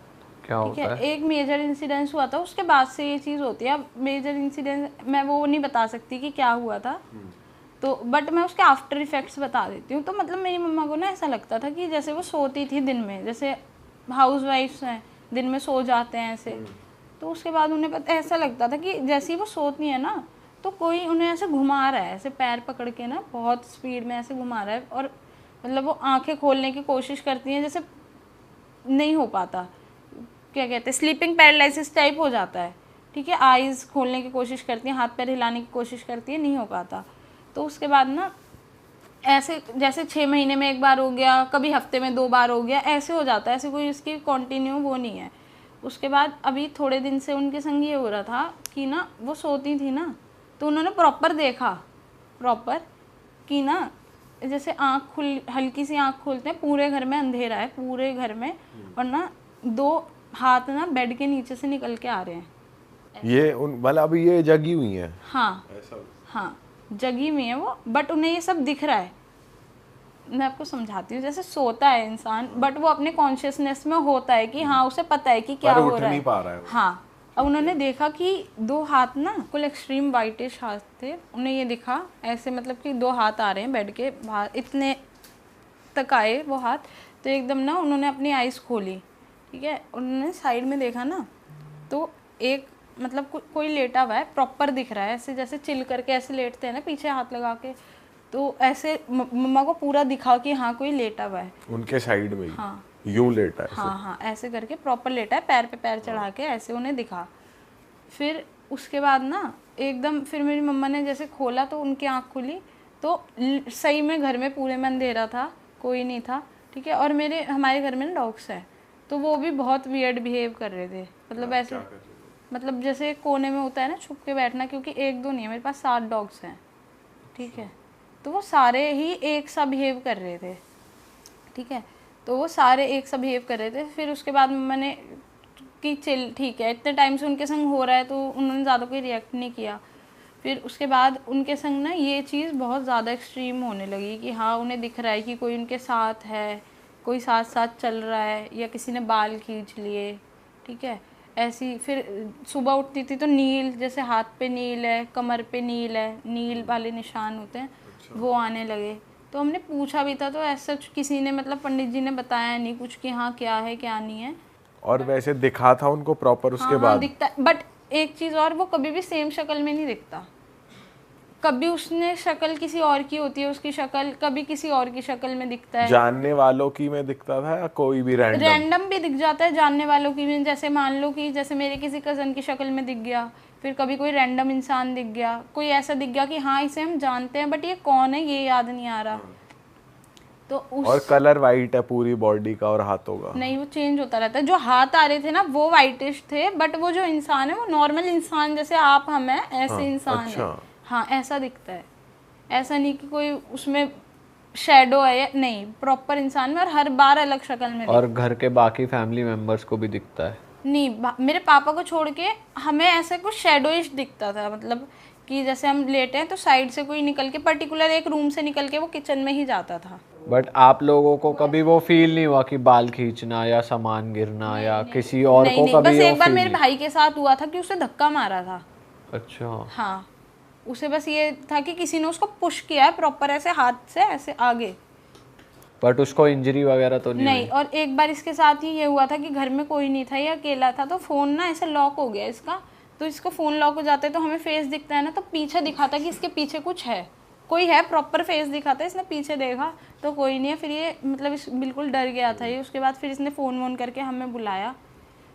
क्या होता है? एक मेजर इंसिडेंस हुआ था, उसके बाद से ये चीज़ होती है। अब मेजर इंसिडेंस मैं वो नहीं बता सकती कि क्या हुआ था, तो बट मैं उसके आफ्टर इफेक्ट्स बता देती हूँ। तो मतलब मेरी मम्मा को ना ऐसा लगता था कि जैसे वो सोती थी दिन में, जैसे हाउस वाइफ्स हैं दिन में सो जाते हैं ऐसे, तो उसके बाद उन्हें ऐसा लगता था कि जैसे ही वो सोती है ना, तो कोई उन्हें ऐसे घुमा रहा है, ऐसे पैर पकड़ के ना बहुत स्पीड में ऐसे घुमा रहा है, और मतलब वो आंखें खोलने की कोशिश करती हैं, जैसे नहीं हो पाता, क्या कहते हैं, स्लीपिंग पैरालिसिस टाइप हो जाता है, ठीक है। आइज़ खोलने की कोशिश करती हैं, हाथ पैर हिलाने की कोशिश करती है, नहीं हो पाता। तो उसके बाद ना ऐसे जैसे 6 महीने में एक बार हो गया, कभी हफ्ते में 2 बार हो गया, ऐसे हो जाता है, ऐसे कोई इसकी कंटिन्यू वो नहीं है। उसके बाद अभी थोड़े दिन से उनके संग ये हो रहा था कि ना वो सोती थी ना, तो उन्होंने प्रॉपर देखा कि ना जैसे हल्की सी आँख खोलते हैं, पूरे घर में अंधेरा है, पूरे घर में, और ना 2 हाथ ना बेड के नीचे से निकल के आ रहे हैं। ये मतलब अभी ये जगी हुई हैं? हाँ हाँ, जगी हुई है वो, बट उन्हें ये सब दिख रहा है। मैं आपको समझाती हूँ, जैसे सोता है इंसान, बट वो अपने कॉन्शियसनेस में होता है कि हाँ उसे पता है कि क्या हो रहा है, नहीं पा रहा है। हाँ। अब उन्होंने देखा कि 2 हाथ ना कुल एक्सट्रीम वाइटिश हाथ थे, उन्हें ये दिखा ऐसे, मतलब कि 2 हाथ आ रहे हैं बेड के बाहर, इतने तक आए वो हाथ। तो एकदम ना उन्होंने अपनी आइज़ खोली, ठीक है, उन्होंने साइड में देखा ना, तो एक मतलब कोई लेटा हुआ है, प्रॉपर दिख रहा है, ऐसे जैसे चिल करके ऐसे लेटते हैं ना पीछे हाथ लगा के, तो ऐसे मम्मा को पूरा दिखा कि हाँ कोई लेटा हुआ है उनके साइड में ही। हाँ, यूं लेटा है? हाँ हाँ, ऐसे करके प्रॉपर लेटा है, पैर पे पैर चढ़ा के, ऐसे उन्हें दिखा। फिर उसके बाद ना एकदम फिर मेरी मम्मा ने जैसे खोला तो उनकी आँख खुली, तो सही में घर में पूरे में अंधेरा था, कोई नहीं था, ठीक है। और हमारे घर में ना डॉग्स है, तो वो भी बहुत वियर्ड बिहेव कर रहे थे, मतलब ऐसे, मतलब जैसे कोने में होता है ना छुप के बैठना, क्योंकि 1-2 नहीं है, मेरे पास 7 डॉग्स हैं, ठीक है। तो वो सारे ही एक सा बिहेव कर रहे थे, ठीक है। तो वो सारे एक सा बिहेव कर रहे थे। फिर उसके बाद मैंने कि चल ठीक है, इतने टाइम से उनके संग हो रहा है, तो उन्होंने ज़्यादा कोई रिएक्ट नहीं किया। फिर उसके बाद उनके संग ना ये चीज़ बहुत ज़्यादा एक्सट्रीम होने लगी कि हाँ उन्हें दिख रहा है कि कोई उनके साथ है, कोई साथ साथ चल रहा है, या किसी ने बाल खींच लिए, ठीक है। ऐसी फिर सुबह उठती थी तो नील, जैसे हाथ पे नील है, कमर पे नील है, नील वाले निशान होते हैं, वो आने लगे। तो हमने पूछा भी था, तो ऐसा किसी ने, मतलब पंडित जी ने बताया नहीं कुछ कि हाँ क्या है क्या नहीं है। और वैसे दिखा था उनको प्रॉपर उसके हाँ, बाद? दिखता, बट एक चीज़ और, वो कभी भी सेम शक्ल में नहीं दिखता। कभी उसने शक्ल किसी और की होती है, उसकी शक्ल कभी किसी और की शक्ल में दिखता है। जानने वालों की में दिखता था या कोई भी रैंडम? भी दिख जाता है जानने वालों की भी, जैसे मान लो कि जैसे मेरे किसी कज़न की शक्ल में दिख गया, फिर कभी कोई रैंडम इंसान दिख गया, कोई ऐसा दिख गया कि हाँ इसे हम जानते हैं बट ये कौन है ये याद नहीं आ रहा। तो और कलर वाइट है पूरी बॉडी का और हाथों का? नहीं, वो चेंज होता रहता है। जो हाथ आ रहे थे ना वो वाइटिश थे, बट वो जो इंसान है वो नॉर्मल इंसान जैसे आप हम हैं ऐसे इंसान है। हाँ ऐसा दिखता है, ऐसा नहीं कि कोई उसमें शेडो है, नहीं, प्रॉपर इंसान में, और हर बार अलग शक्ल में। और घर के बाकी फैमिली मेंबर्स को भी दिखता है? नहीं, मेरे पापा को छोड़ के हमें ऐसा कुछ शेडोइश दिखता था, मतलब कि जैसे हम लेटे हैं तो साइड से कोई निकल के, पर्टिकुलर एक रूम से निकल के वो किचन में ही जाता था। बट आप लोगों को कभी वो फील नहीं हुआ कि बाल खींचना या सामान गिरना या किसी और को नहीं, कभी बस एक बार feel मेरे नहीं? भाई के साथ हुआ था कि उसे धक्का मारा था। अच्छा। हाँ, उसे बस ये था कि किसी ने उसको पुश किया है प्रॉपर ऐसे हाथ से ऐसे आगे, बट उसको इंजरी वगैरह तो नहीं नहीं। और एक बार इसके साथ ही ये हुआ था कि घर में कोई नहीं था, ये अकेला था, तो फ़ोन ना ऐसे लॉक हो गया इसका, तो इसको फ़ोन लॉक हो जाता है तो हमें फेस दिखता है ना, तो पीछे दिखाता कि इसके पीछे कुछ है, कोई है, प्रॉपर फेस दिखाता है। इसने पीछे देखा तो कोई नहीं है, फिर ये मतलब इस बिल्कुल डर गया था ये। उसके बाद फिर इसने फ़ोन वोन करके हमें बुलाया।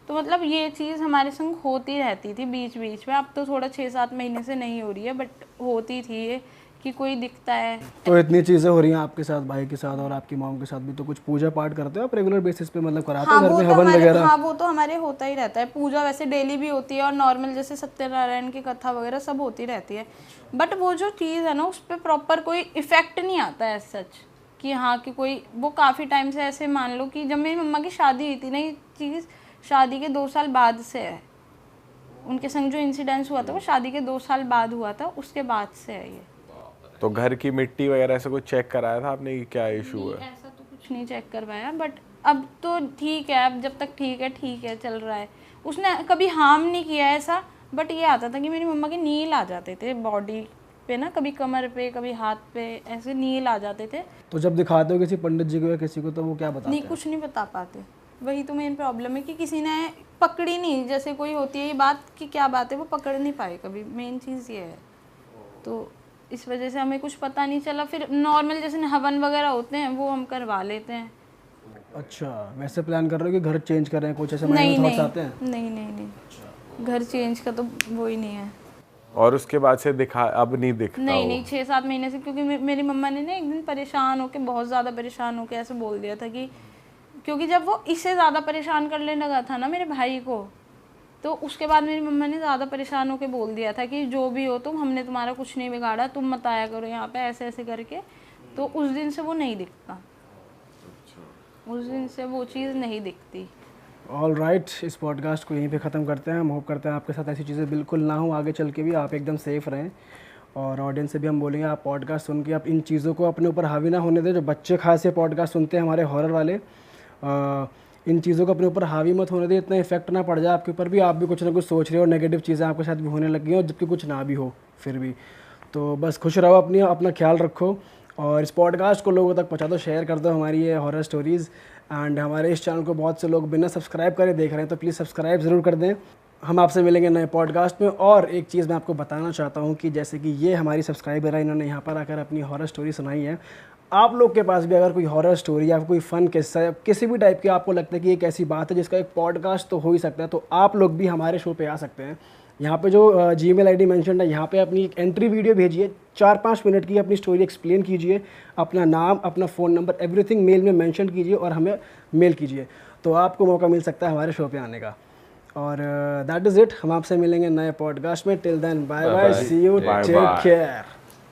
तो मतलब ये चीज़ हमारे संग होती रहती थी बीच बीच में। अब तो थोड़ा 6-7 महीने से नहीं हो रही है, बट होती थी ये कि कोई दिखता है। तो इतनी चीज़ें हो रही हैं आपके साथ, भाई के साथ और आपकी मॉम के साथ भी, तो कुछ पूजा पाठ करते हो आप रेगुलर बेसिस पे, मतलब कराते हो घर में हवन वगैरह? हाँ, वो तो हमारे होता ही रहता है। पूजा वैसे डेली भी होती है, और नॉर्मल जैसे सत्यनारायण की कथा वगैरह सब होती रहती है। बट वो जो चीज़ है ना उस पर प्रॉपर कोई इफेक्ट नहीं आता है सच कि हाँ कि कोई, वो काफ़ी टाइम से ऐसे मान लो कि जब मेरी मम्मा की शादी हुई थी ना, ये चीज़ शादी के 2 साल बाद से है। उनके संग जो इंसिडेंस हुआ था वो शादी के 2 साल बाद हुआ था, उसके बाद से है ये। तो घर की मिट्टी वगैरह से कुछ चेक कराया था आपने कि क्या इशू है? ऐसा तो कुछ नहीं चेक करवाया, बट अब तो ठीक है, अब जब तक ठीक है चल रहा है। उसने कभी हार्म नहीं किया ऐसा, बट ये आता था कि मेरी मम्मा के नील आ जाते थे बॉडी पे ना, कभी कमर पे कभी हाथ पे ऐसे नील आ जाते थे। तो जब दिखाते हो किसी पंडित जी को या किसी को तो वो क्या बताते नहीं, हैं? कुछ नहीं बता पाते। वही तो मेन प्रॉब्लम है कि किसी ने पकड़ी नहीं, जैसे कोई होती है ये बात कि क्या बात है, वो पकड़ नहीं पाए कभी, मेन चीज़ ये है। तो इस वजह से हमें कुछ पता नहीं चला। फिर नॉर्मल जैसे हवन वगैरह होते हैं वो हम करवा लेते हैं। अच्छा, वैसे प्लान कर रहे हो कि घर चेंज कर रहे हैं, कुछ ऐसे माइंड में थॉट्स आते हैं? नहीं, घर चेंज का तो वो ही नहीं है। और उसके बाद से दिखा, अब नहीं दिखता? नहीं, 6-7 महीने से, क्योंकि मेरी मम्मा ने ना एक दिन परेशान होके, बहुत ज़्यादा परेशान होके ऐसे बोल दिया था कि, क्योंकि जब वो इससे ज़्यादा परेशान करने लगा था ना मेरे भाई को, तो उसके बाद मेरी मम्मा ने ज़्यादा परेशान होके बोल दिया था कि जो भी हो तुम, हमने तुम्हारा कुछ नहीं बिगाड़ा, तुम मत आया करो यहाँ पे, ऐसे ऐसे करके। तो उस दिन से वो नहीं दिखता, उस दिन से वो चीज़ नहीं दिखती। ऑल राइट, इस पॉडकास्ट को यहीं पे ख़त्म करते हैं। हम होप करते हैं आपके साथ ऐसी चीज़ें बिल्कुल ना हो, आगे चल के भी आप एकदम सेफ़ रहें। और ऑडियंस से भी हम बोलेंगे आप पॉडकास्ट सुन के आप इन चीज़ों को अपने ऊपर हावी ना होने दें। जो बच्चे खास ये पॉडकास्ट सुनते हैं हमारे हॉरर वाले, इन चीज़ों को अपने ऊपर हावी मत होने दें, इतना इफेक्ट ना पड़ जाए आपके ऊपर भी, आप भी कुछ ना कुछ सोच रहे हो, नेगेटिव चीज़ें आपके साथ भी होने लगी हैं, और जबकि कुछ ना भी हो फिर भी। तो बस खुश रहो, अपना ख्याल रखो, और इस पॉडकास्ट को लोगों तक पहुँचा दो, शेयर कर दो हमारी ये हॉरर स्टोरीज़। एंड हमारे इस चैनल को बहुत से लोग बिना सब्सक्राइब करे देख रहे हैं, तो प्लीज़ सब्सक्राइब ज़रूर कर दें। हम आपसे मिलेंगे नए पॉडकास्ट में। और एक चीज़ मैं आपको बताना चाहता हूँ कि जैसे कि ये हमारी सब्सक्राइबर है, इन्होंने यहाँ पर आकर अपनी हॉरर स्टोरी सुनाई है। आप लोग के पास भी अगर कोई हॉरर स्टोरी या कोई फ़न किस्सा या किसी भी टाइप की आपको लगता है कि एक ऐसी बात है जिसका एक पॉडकास्ट तो हो ही सकता है, तो आप लोग भी हमारे शो पे आ सकते हैं। यहाँ पे जो जीमेल आईडी मेंशन है, यहाँ पे अपनी एक एंट्री वीडियो भेजिए, 4-5 मिनट की अपनी स्टोरी एक्सप्लेन कीजिए, अपना नाम, अपना फ़ोन नंबर, एवरीथिंग मेल में मेंशन कीजिए और हमें मेल कीजिए, तो आपको मौका मिल सकता है हमारे शो पे आने का। और दैट इज़ इट, हम आपसे मिलेंगे नए पॉडकास्ट में। Till then bye bye, see you, take care.